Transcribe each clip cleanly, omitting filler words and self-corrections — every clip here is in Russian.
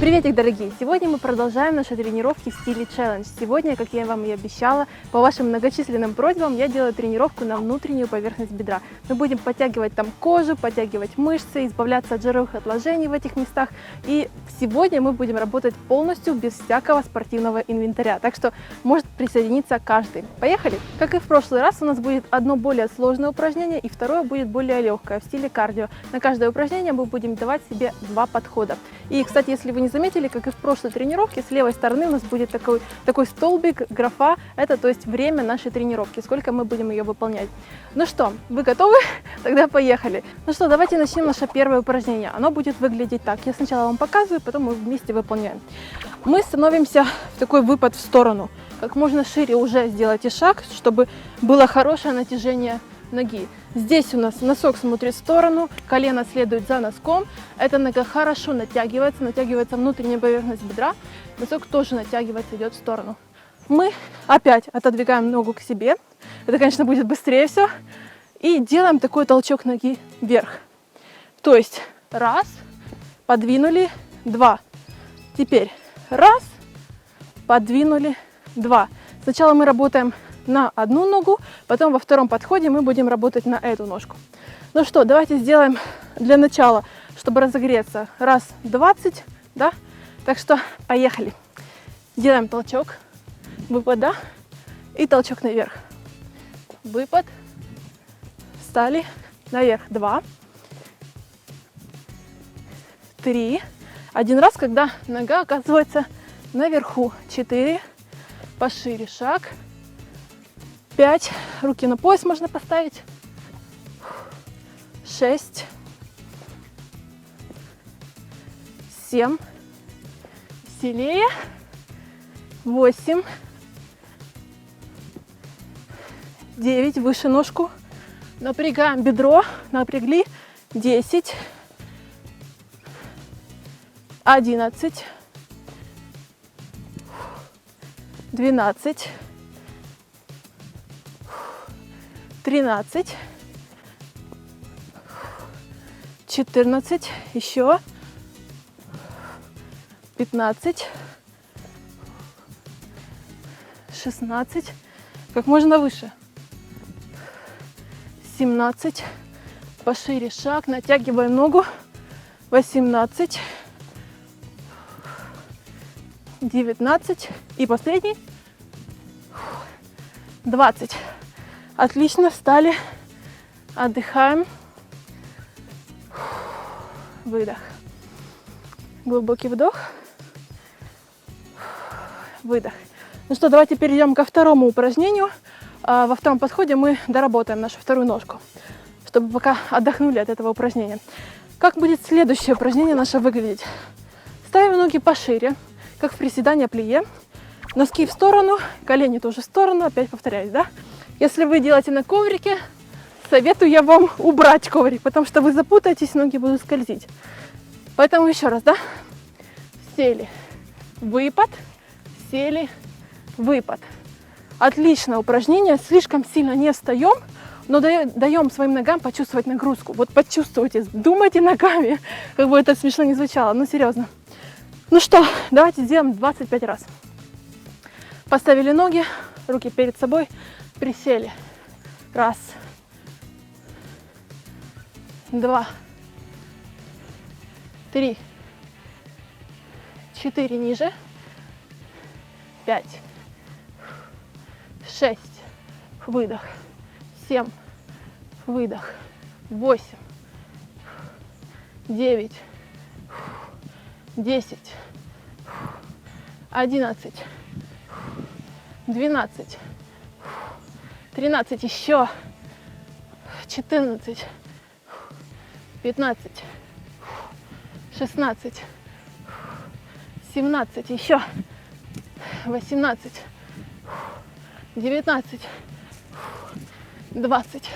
Приветик, дорогие! Сегодня мы продолжаем наши тренировки в стиле челлендж. Сегодня, как я вам и обещала, по вашим многочисленным просьбам я делаю тренировку на внутреннюю поверхность бедра. Мы будем подтягивать там кожу, подтягивать мышцы, избавляться от жировых отложений в этих местах. И сегодня мы будем работать полностью без всякого спортивного инвентаря. Так что может присоединиться каждый. Поехали! Как и в прошлый раз, у нас будет одно более сложное упражнение и второе будет более легкое в стиле кардио. На каждое упражнение мы будем давать себе два подхода. И, кстати, если вы не заметили, как и в прошлой тренировке, с левой стороны у нас будет такой столбик, графа, это то есть время нашей тренировки, сколько мы будем ее выполнять. Ну что, вы готовы? Тогда поехали. Ну что, давайте начнем наше первое упражнение. Оно будет выглядеть так. Я сначала вам показываю, потом мы вместе выполняем. Мы становимся в такой выпад в сторону. Как можно шире уже сделайте шаг, чтобы было хорошее натяжение ноги. Здесь у нас носок смотрит в сторону, колено следует за носком. Эта нога хорошо натягивается внутренняя поверхность бедра. Носок тоже натягивается, идет в сторону. Мы опять отодвигаем ногу к себе. Это, конечно, будет быстрее все. И делаем такой толчок ноги вверх. То есть раз, подвинули, два. Теперь раз, подвинули, два. Сначала мы работаем на одну ногу, потом во втором подходе мы будем работать на эту ножку. Ну что, давайте сделаем для начала, чтобы разогреться, раз 20, да? Так что поехали. Делаем толчок, выпад, да? И толчок наверх. Выпад, встали, наверх, 2, 3. Один раз, когда нога оказывается наверху, 4, пошире шаг, 5, руки на пояс можно поставить, 6, 7, сильнее, 8, 9, выше ножку, напрягаем бедро, напрягли, 10, 11, 12, 13, 14, еще 15, 16, как можно выше, 17, пошире шаг, натягиваем ногу, 18, 19 и последний, 20. Отлично, встали, отдыхаем, выдох, глубокий вдох, выдох. Ну что, давайте перейдем ко второму упражнению. Во втором подходе мы доработаем нашу вторую ножку, чтобы пока отдохнули от этого упражнения. Как будет следующее упражнение наше выглядеть? Ставим ноги пошире, как в приседании плие, носки в сторону, колени тоже в сторону, опять повторяюсь, да? Если вы делаете на коврике, советую я вам убрать коврик, потому что вы запутаетесь, ноги будут скользить. Поэтому еще раз, да? Сели, выпад, сели, выпад. Отличное упражнение, слишком сильно не встаем, но даем своим ногам почувствовать нагрузку. Вот почувствуйте, думайте ногами, как бы это смешно не звучало, но серьезно. Ну что, давайте сделаем 25 раз. Поставили ноги, руки перед собой, присели. Раз, 2, 3, 4, ниже, 5, 6, выдох, 7, выдох, 8, 9, 10, 11, 12, 13, еще 14, 15, 16, 17, еще 18, 19, 20.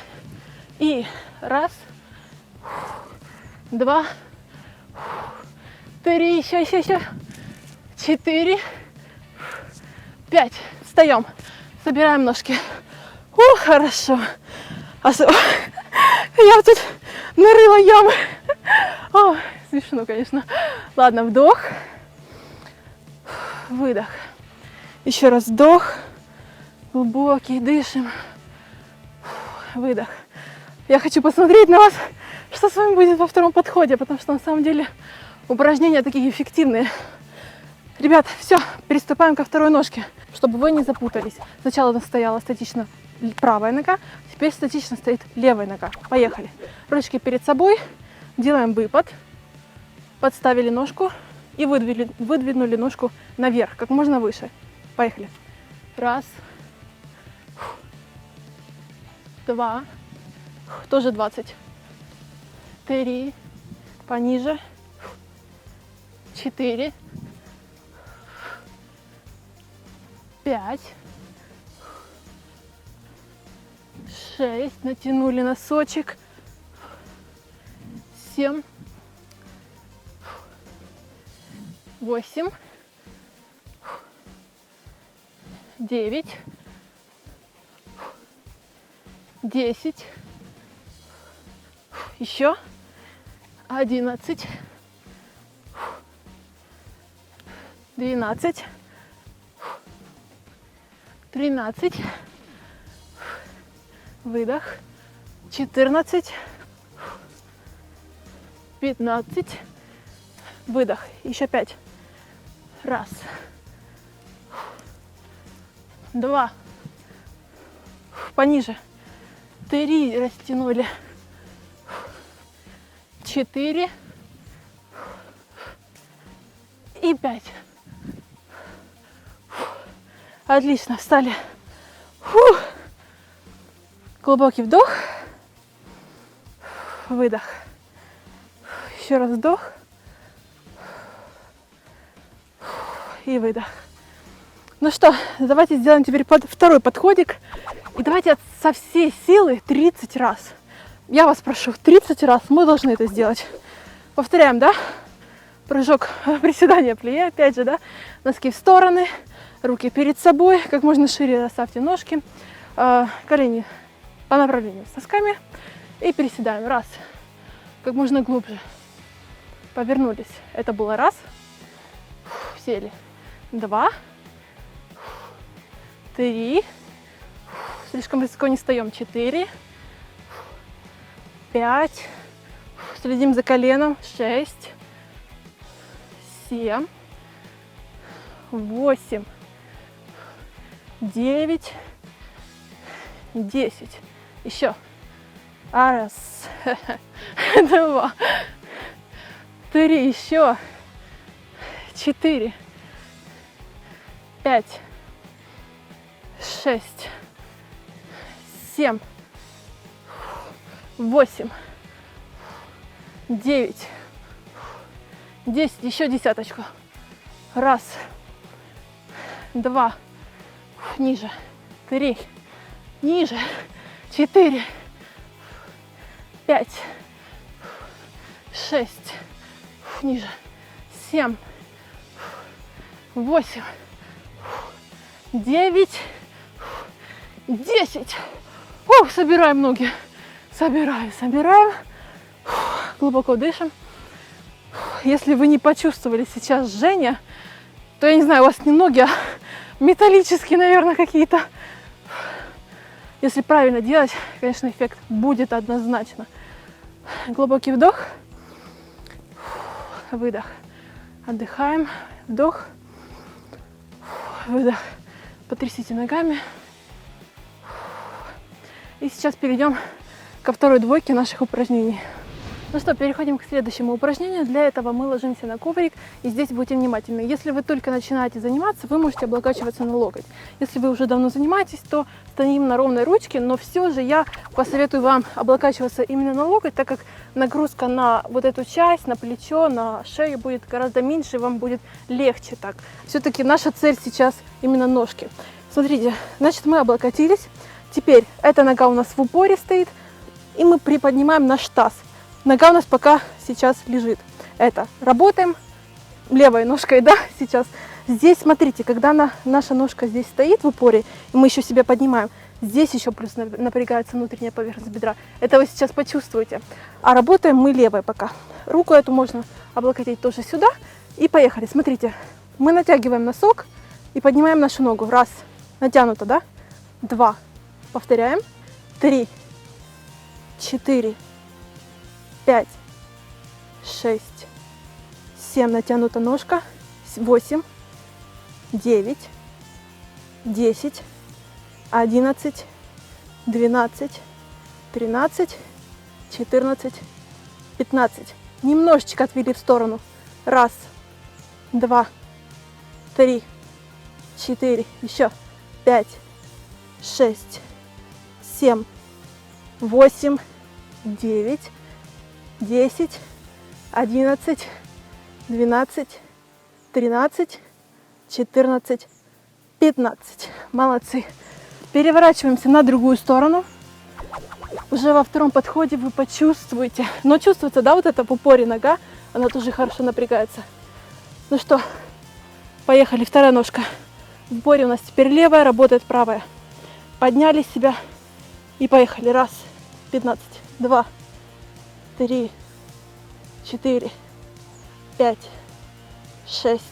И раз, 2, 3, еще 4, 5. Встаем, собираем ножки. Хорошо. Я тут нарыла ямы. Смешно, конечно. Ладно, вдох. выдох. Еще раз вдох, глубокий, дышим, выдох. Я хочу посмотреть на вас, что с вами будет во втором подходе, потому что на самом деле упражнения такие эффективные. Ребят, все, приступаем ко второй ножке, чтобы вы не запутались. Сначала у нас стояла статично правая нога, теперь статично стоит левая нога. Поехали. Ручки перед собой, делаем выпад, подставили ножку и выдвинули ножку наверх, как можно выше. Поехали. Раз, два, тоже 20. 3, пониже, 4, 5, 6, натянули носочек, 7, 8, 9, 10, еще 11, 12, 13, выдох, 14, 15, выдох, еще 5. Раз, 2, пониже, 3, растянули, 4 и 5. Отлично, встали. Фух. Глубокий вдох, выдох. Еще раз вдох и выдох. Ну что, давайте сделаем теперь второй подходик. И давайте со всей силы 30 раз. Я вас прошу, 30 раз мы должны это сделать. Повторяем, да? Прыжок, приседание плие, опять же, да? Носки в стороны, руки перед собой, как можно шире расставьте ножки, колени по направлению с носками. И переседаем. Раз, как можно глубже. Повернулись. Это было раз. Сели. 2, 3, слишком высоко не встаем. 4, 5, следим за коленом. 6, 7, 8, 9, 10. Еще. Раз, 2, 3, еще. 4, 5, 6, 7, 8, 9, 10. Еще десяточку. Раз, 2, ниже. 3, ниже. 4, 5, 6, ниже. 7, 8, 9, 10. Собираем ноги. Собираем. Глубоко дышим. Если вы не почувствовали сейчас жжение, то я не знаю, у вас не ноги, а металлические, наверное, какие-то. Если правильно делать, конечно, эффект будет однозначно. Глубокий вдох. Выдох. Отдыхаем. Вдох. Выдох. Потрясите ногами. И сейчас перейдем ко второй двойке наших упражнений. Ну что, переходим к следующему упражнению. Для этого мы ложимся на коврик, и здесь будьте внимательны. Если вы только начинаете заниматься, вы можете облокачиваться на локоть. Если вы уже давно занимаетесь, то стоим на ровной ручке, но все же я посоветую вам облокачиваться именно на локоть, так как нагрузка на вот эту часть, на плечо, на шею будет гораздо меньше, и вам будет легче так. Все-таки наша цель сейчас именно ножки. Смотрите, значит, мы облокотились. Теперь эта нога у нас в упоре стоит, и мы приподнимаем наш таз. Нога у нас пока сейчас лежит. Это работаем левой ножкой, да, сейчас. Здесь, смотрите, когда наша ножка здесь стоит в упоре, и мы еще себя поднимаем, здесь еще плюс напрягается внутренняя поверхность бедра. Это вы сейчас почувствуете. А работаем мы левой пока. Руку эту можно облокотить тоже сюда. И поехали. Смотрите, Мы натягиваем носок и поднимаем нашу ногу. Раз. Натянуто, да? 2. Повторяем. 3, 4, 5, 6, 7. Натянута ножка. 8, 9, 10, 11, 12, 13, 14, 15. Немножечко отвели в сторону. Раз, 2, 3, 4, еще 5, 6, 7, 8, 9, 10, 11, 12, 13, 14, 15. Молодцы. Переворачиваемся на другую сторону. Уже во втором подходе вы почувствуете. Но чувствуется, да, вот эта в упоре нога. Она тоже хорошо напрягается. Ну что, поехали. Вторая ножка. В упоре у нас теперь левая, работает правая. Подняли себя и поехали. Раз, 15, 2, 3, 4, 5, 6,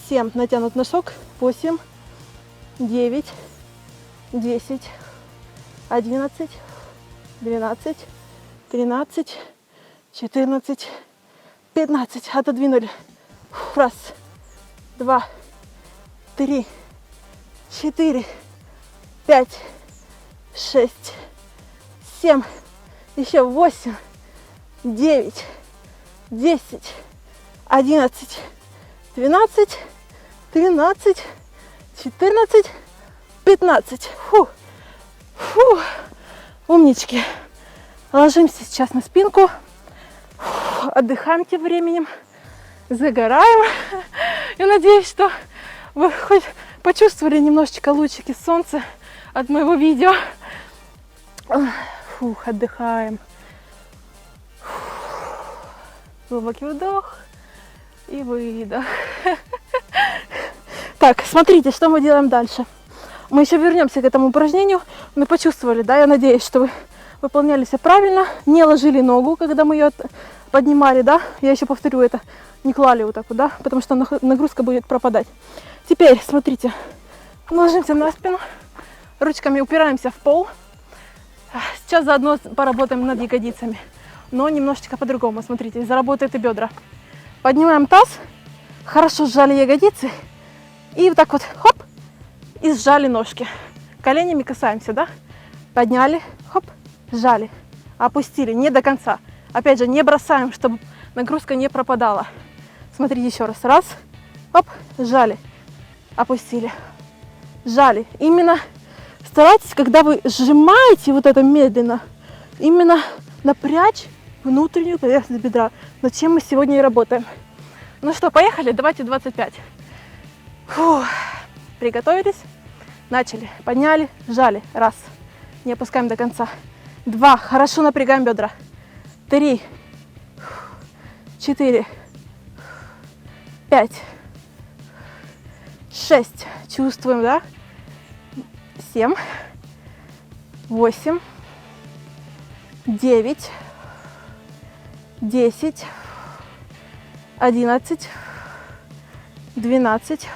7. Натянут носок. 8, 9, 10, 11, 12, 13, 14, 15. Отодвинули. Раз, 2, 3, 4, 5, 6, 7. Еще 8, 9, 10, 11, 12, 13, 14, 15. Фу. Фу. Умнички. Ложимся сейчас на спинку. Фу. Отдыхаем тем временем. Загораем. Я надеюсь, что вы хоть почувствовали немножечко лучики солнца от моего видео. Фух, отдыхаем. Фух. Глубокий вдох и выдох. Так, смотрите, что мы делаем дальше. Мы еще вернемся к этому упражнению. Мы почувствовали, да, я надеюсь, что вы выполняли все правильно. Не ложили ногу, когда мы ее поднимали, да. Я еще повторю это. Не клали вот так вот, да, потому что нагрузка будет пропадать. Теперь, смотрите, ложимся на спину. Ручками упираемся в пол. Сейчас заодно поработаем над ягодицами. Но немножечко по-другому. Смотрите, заработают и бедра. Поднимаем таз. Хорошо сжали ягодицы. И вот так вот, хоп, и сжали ножки. Коленями касаемся, да? Подняли, хоп, сжали. Опустили, не до конца. Опять же, не бросаем, чтобы нагрузка не пропадала. Смотрите еще раз. Раз, хоп, сжали. Опустили. Сжали. Именно старайтесь, когда вы сжимаете вот это медленно, именно напрячь внутреннюю поверхность бедра. Над чем мы сегодня и работаем. Ну что, поехали? Давайте 25. Фух. Приготовились. Начали. Подняли, сжали. Раз. Не опускаем до конца. 2. Хорошо напрягаем бедра. 3. 4. 5. 6. Чувствуем, да? 7. 8. 9. 10. 11. 12.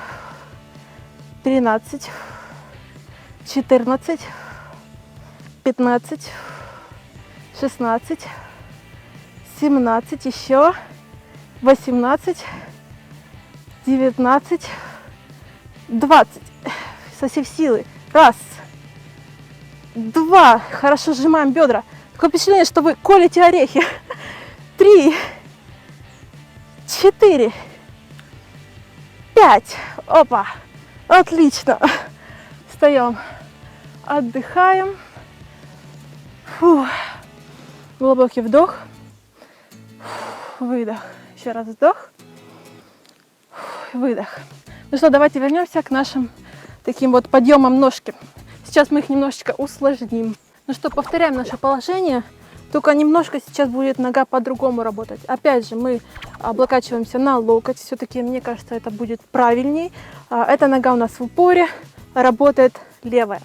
13. 14. 15. 16. 17. Еще. 18. 19. 20. Со всей силы. Раз. 2. Хорошо сжимаем бедра. Такое впечатление, что вы колите орехи. 3. 4. 5. Опа. Отлично. Встаем. Отдыхаем. Фу. Глубокий вдох. Фу. Выдох. Еще раз вдох. Фу. Выдох. Ну что, давайте вернемся к нашим таким вот подъемам ножки. Сейчас мы их немножечко усложним. Ну что, повторяем наше положение. Только немножко сейчас будет нога по-другому работать. Опять же, мы облокачиваемся на локоть. Все-таки, мне кажется, это будет правильней. Эта нога у нас в упоре, работает левая.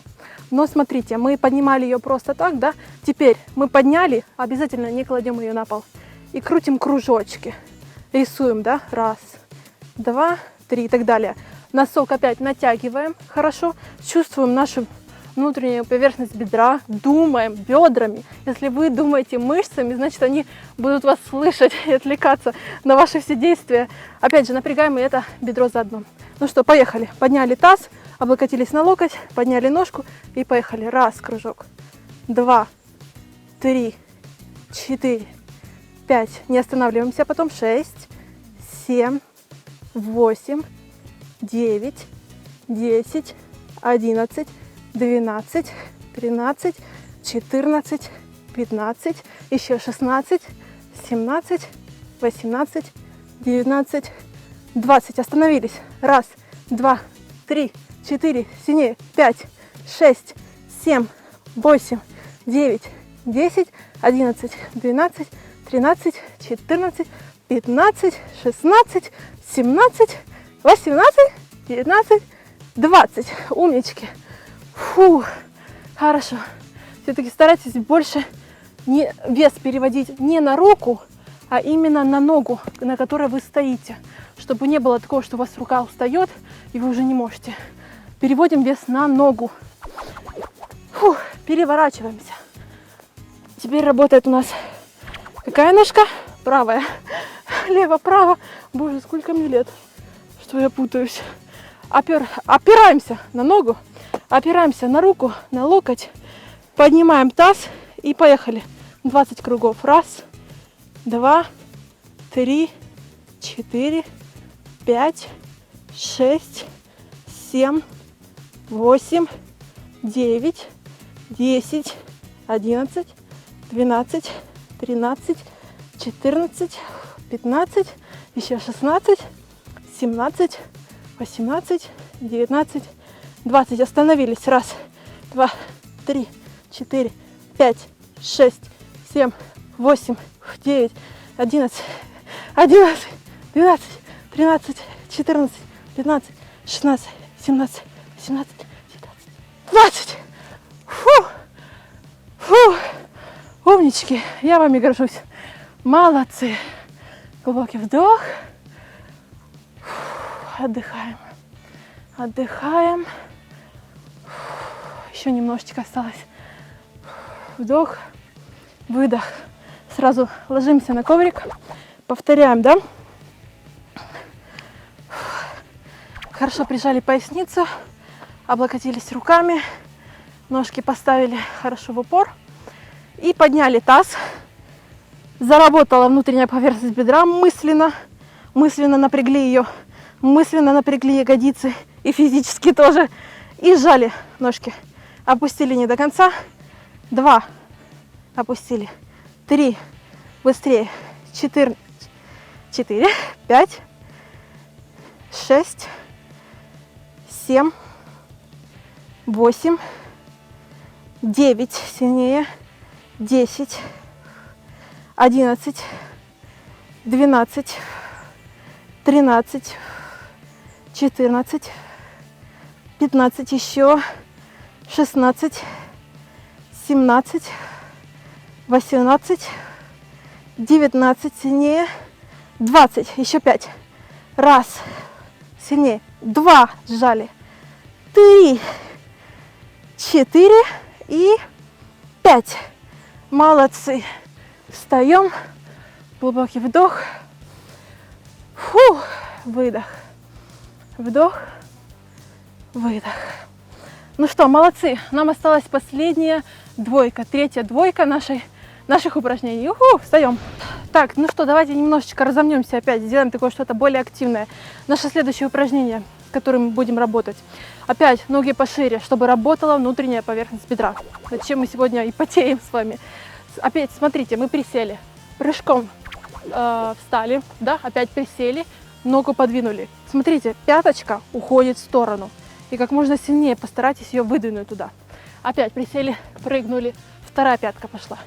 Но смотрите, мы поднимали ее просто так, да? Теперь мы подняли, обязательно не кладем ее на пол. И крутим кружочки. Рисуем, да? Раз, два, 3 и так далее. Носок опять натягиваем хорошо, чувствуем нашу внутреннюю поверхность бедра, думаем бедрами. Если вы думаете мышцами, значит, они будут вас слышать и отвлекаться на ваши все действия. Опять же, напрягаем и это бедро заодно. Ну что, поехали. Подняли таз, облокотились на локоть, подняли ножку и поехали. Раз, кружок, 2, 3, 4, 5. Не останавливаемся. Потом 6, 7, 8, 9, 10, 11, 12, 13, 14, 15, еще 16, 17, 18, 19, 20. Остановились. Раз, два, 3, 4, сильнее, 5, 6, 7, 8, 9, 10, 11, 12, 13, 14, 15, 16, 17, 18, 19, 20. Умнички. Фу, хорошо. Все-таки старайтесь больше не вес переводить не на руку, а именно на ногу, на которой вы стоите. Чтобы не было такого, что у вас рука устает, и вы уже не можете. Переводим вес на ногу. Фу, переворачиваемся. Теперь работает у нас какая ножка? Правая. Лево-право. Боже, сколько мне лет, что я путаюсь. Опираемся на ногу, опираемся на руку, на локоть. Поднимаем таз и поехали. 20 кругов. Раз, два, 3, 4, 5, 6, 7, 8, 9, 10, 11, 12, 13, 14, 15, еще 16, 17, 18, 19, 20. Остановились. Раз, два, 3, 4, 5, 6, 7, 8, 9, 11, 11, 12, 13, 14, 15, 16, 17, 18, 19, 20. Фу! Фу! Умнички! Я вами горжусь. Молодцы! Глубокий вдох. Отдыхаем. Отдыхаем. Еще немножечко осталось. Вдох, выдох. Сразу ложимся на коврик. Повторяем, да? Хорошо прижали поясницу. Облокотились руками. Ножки поставили хорошо в упор. И подняли таз. Заработала внутренняя поверхность бедра мысленно. Мысленно напрягли ее. Мысленно напрягли ягодицы. И физически тоже. И сжали ножки. Опустили не до конца. 2. Опустили. 3. Быстрее. 4. 5. 6. 7. 8. 9. Сильнее. 10. 11. 12. 13. 14. 15 еще. 16. 17. 18. 19. Сильнее. 20. Еще 5. Раз. Сильнее. 2. Сжали. 3. 4. И 5. Молодцы. Встаем. Глубокий вдох. Фу. Выдох. Вдох. Выдох. Ну что, молодцы. Нам осталась последняя двойка. Третья двойка наших упражнений. Уху, встаем. Так, ну что, давайте немножечко разомнемся опять. Сделаем такое что-то более активное. Наше следующее упражнение, с которым мы будем работать. Опять ноги пошире, чтобы работала внутренняя поверхность бедра. Зачем мы сегодня и потеем с вами. Опять, смотрите, мы присели. Прыжком встали, да, опять присели. Ногу подвинули. Смотрите, пяточка уходит в сторону. И как можно сильнее постарайтесь ее выдвинуть туда. Опять присели, прыгнули. Вторая пятка пошла.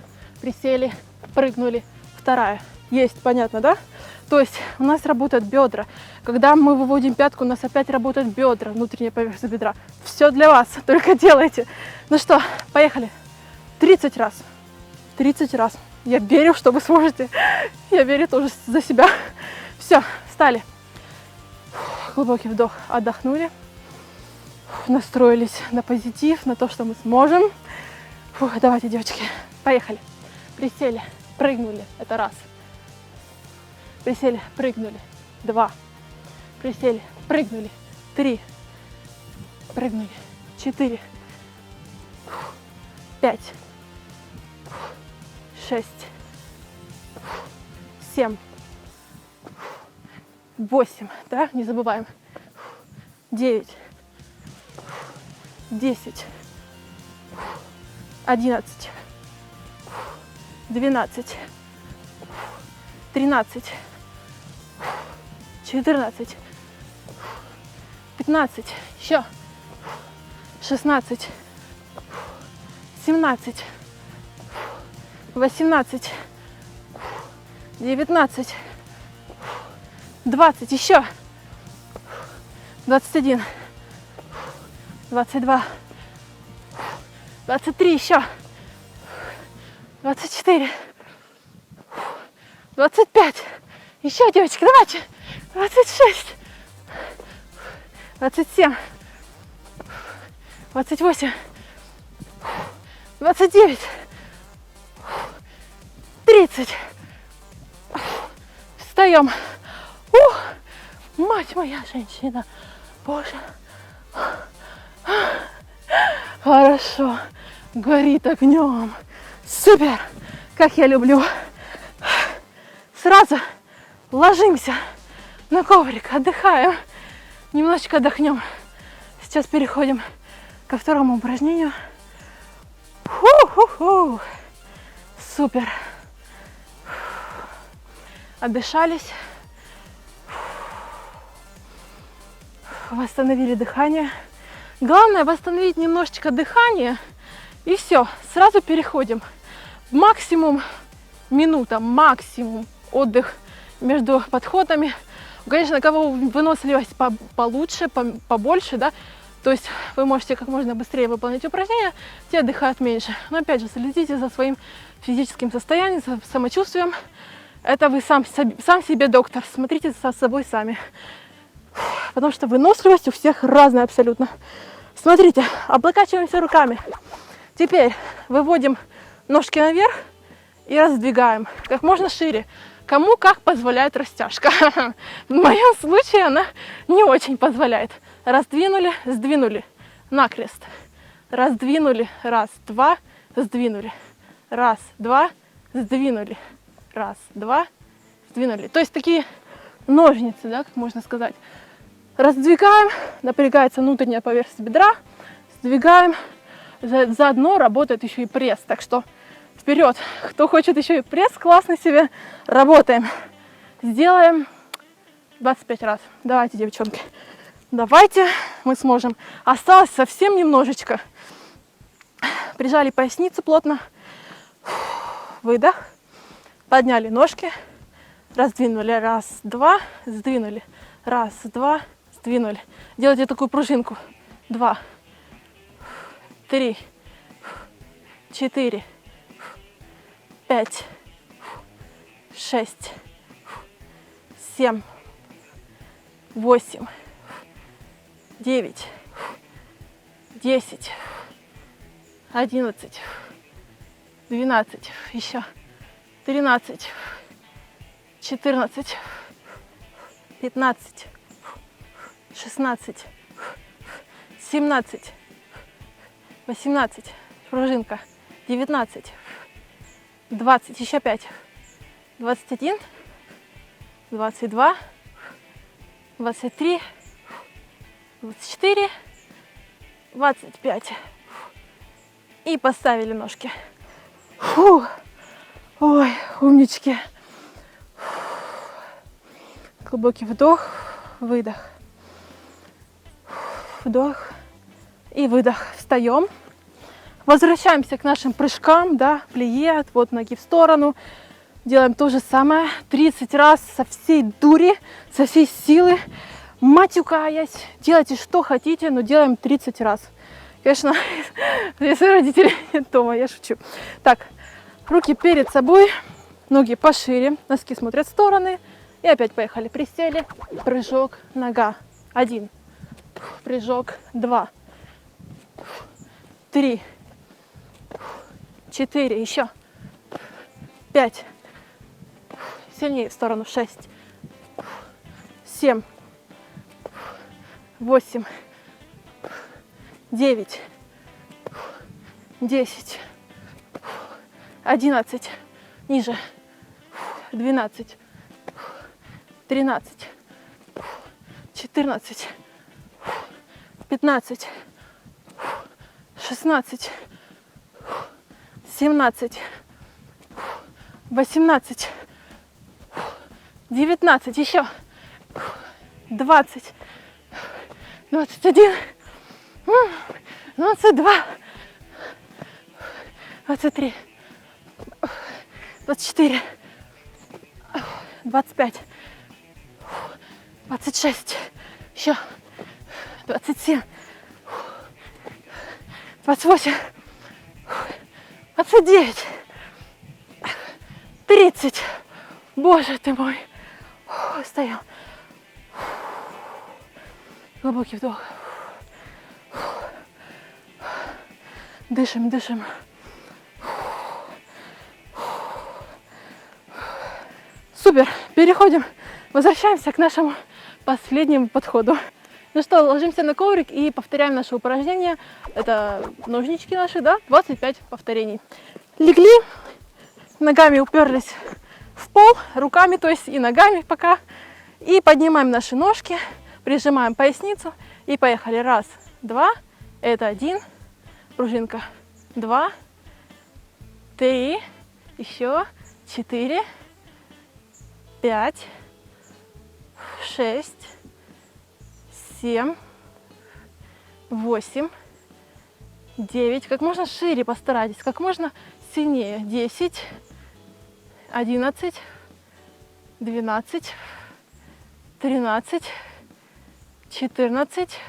Присели, прыгнули. Вторая. Есть, понятно, да? То есть у нас работают бедра. Когда мы выводим пятку, у нас опять работают бедра, внутренняя поверхность бедра. Все для вас, только делайте. Ну что, поехали. 30 раз. 30 раз. Я верю, что вы сможете. Я верю тоже за себя. Все, встали. Глубокий вдох, отдохнули. Настроились на позитив, на то, что мы сможем. Фух, давайте, девочки, поехали. Присели, прыгнули, это раз. Присели, прыгнули, 2. Присели, прыгнули, 3. Прыгнули, 4. 5. 6. 7. 8. Да, не забываем. 9. 10. 11. 12. 13. 14. 15. Еще. 16. 17. 18. 19. 20. Еще. 21. 22. 23. Еще. 24. 25. Еще, девочки, давайте. 26. 27. 28. 29. 30. Встаем. Мать моя женщина. Боже. Хорошо. Горит огнем. Супер. Как я люблю. Сразу ложимся на коврик, отдыхаем. Немножечко отдохнем. Сейчас переходим ко второму упражнению. Фу-ху-ху. Супер. Отдышались. Восстановили дыхание. Главное восстановить немножечко дыхание. И все. Сразу переходим. Максимум минута, максимум отдых между подходами. Конечно, у кого выносливость получше, побольше, да, то есть вы можете как можно быстрее выполнять упражнения, те отдыхают меньше. Но опять же, следите за своим физическим состоянием, за самочувствием. Это вы сам себе доктор. Смотрите за собой сами. Потому что выносливость у всех разная абсолютно. Смотрите, облокачиваемся руками. Теперь выводим ножки наверх и раздвигаем как можно шире. Кому как позволяет растяжка. В моем случае она не очень позволяет. Раздвинули, сдвинули. Накрест. Раздвинули. Раз, два, сдвинули. Раз, два, сдвинули. Раз, два, сдвинули. То есть такие ножницы, да, как можно сказать. Раздвигаем, напрягается внутренняя поверхность бедра. Сдвигаем. Заодно работает еще и пресс. Так что вперед. Кто хочет еще и пресс классно себе, работаем. Сделаем 25 раз. Давайте, девчонки. Давайте, мы сможем. Осталось совсем немножечко. Прижали поясницу плотно. Выдох. Подняли ножки. Раздвинули. Раз, два. Сдвинули. Раз, два. Сдвинули. Делайте такую пружинку. 2, 3, 4, 5, 6, 7, 8, 9, 10, 11, 12, еще 13, 14, 15, 16, 17, 18, пружинка, 19, 20, еще 5, 21, 22, 23, 24, 25. И поставили ножки. Фу. Ой, умнички. Глубокий вдох, выдох. Вдох и выдох. Встаем. Возвращаемся к нашим прыжкам, да, плие, отвод ноги в сторону. Делаем то же самое 30 раз со всей дури, со всей силы, матюкаясь. Делайте, что хотите, но делаем 30 раз. Конечно, если родители нет дома, я шучу. Так, руки перед собой, ноги пошире, носки смотрят в стороны, И опять поехали. Присели, прыжок, нога. 1, прыжок, 2, 3, 4, еще 5, сильнее в сторону, 6, 7, 8, 9, 10, 11, ниже, 12, 13, 14, 15, 16, 17, 18, 19, еще 20, 21, 22, 23, 24, 25, 26, еще 27, 28, 29, 30. Боже ты мой. Встаем. Глубокий вдох. Дышим, дышим. Супер. Переходим. Возвращаемся к нашему последнему подходу. Ну что, ложимся на коврик и повторяем наше упражнение. Это ножнички наши, да? 25 повторений. Легли, ногами уперлись в пол, руками, то есть и ногами пока. И поднимаем наши ножки, прижимаем поясницу и поехали. 1, 2, это 1, пружинка, 2, 3, еще 4, 5, 6, 7, 8, 9. Как можно шире постарайтесь, как можно сильнее. 10, 11, 12, 13, 14,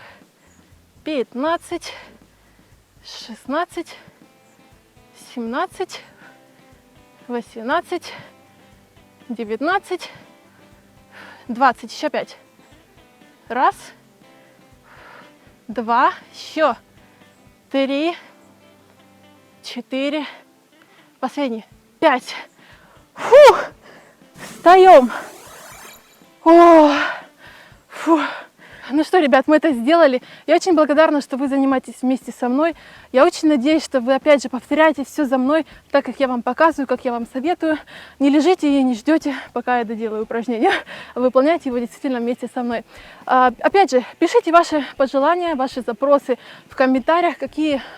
15, 16, 17, 18, 19, 20. Еще 5. 1, 2, еще 3, 4, последний, 5. Фух, встаем. О, фу. Ну что, ребят, мы это сделали. Я очень благодарна, что вы занимаетесь вместе со мной. Я очень надеюсь, что вы опять же повторяете все за мной, так как я вам показываю, как я вам советую. Не лежите и не ждете, пока я доделаю упражнение. Выполняйте его действительно вместе со мной. Опять же, пишите ваши пожелания, ваши запросы в комментариях,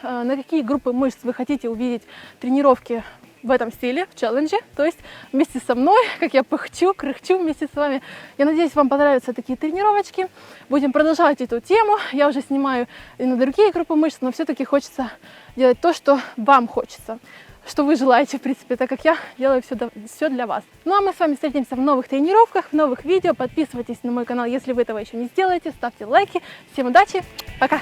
на какие группы мышц вы хотите увидеть тренировки в этом стиле, в челлендже, то есть вместе со мной, как я пыхчу, кряхчу вместе с вами. Я надеюсь, вам понравятся такие тренировочки. Будем продолжать эту тему. Я уже снимаю и на другие группы мышц, но все-таки хочется делать то, что вам хочется, что вы желаете, в принципе, так как я делаю все для вас. Ну а мы с вами встретимся в новых тренировках, в новых видео. Подписывайтесь на мой канал, если вы этого еще не сделаете, ставьте лайки. Всем удачи, пока!